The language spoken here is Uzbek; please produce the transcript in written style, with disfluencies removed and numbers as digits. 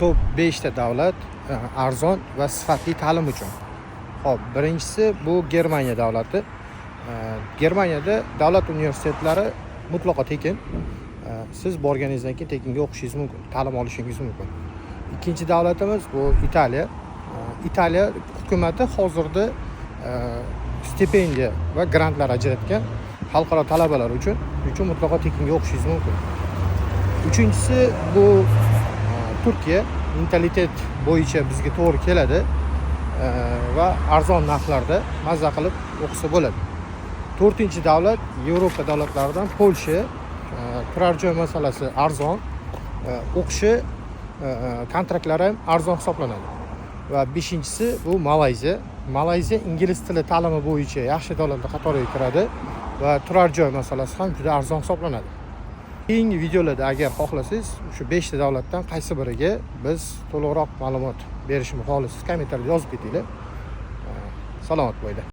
Top 5 ta davlat arzon va sifatli ta'lim uchun. Xo'p, birinchisi bu Germaniya davlati. Germaniyada davlat universitetlari mutlaqo tekin. Siz borganingizdan keyin tekinga o'qishingiz mumkin, ta'lim olishingiz mumkin. Ikkinchi davlatimiz bu Italiya. Italiya hukumati hozirda stipendiya va grantlar ajratgan xalqaro talabalar uchun mutlaqo tekinga o'qishingiz mumkin. Uchinchisi bu Turkiya. Mentalitet bo'yicha bizga to'g'ri keladi va arzon narxlarda mazza qilib o'qisa bo'ladi. To'rtinchi davlat Yevropa davlatlaridan Polsha. Turar joy masalasi arzon, o'qishi kontraktlari ham arzon hisoblanadi. Va beshinchisi bu Malayziya. Malayziya ingliz tili ta'limi bo'yicha yaxshi davlatlar qatoriga kiradi va turar joy masalasi ham juda arzon hisoblanadi. Keyingi videolarda agar xohlasangiz shu 5 ta davlatdan qaysi biriga biz to'liqroq ma'lumot berishni xohlasangiz kommentariyada yozib ketinglar. Salomat bo'linglar.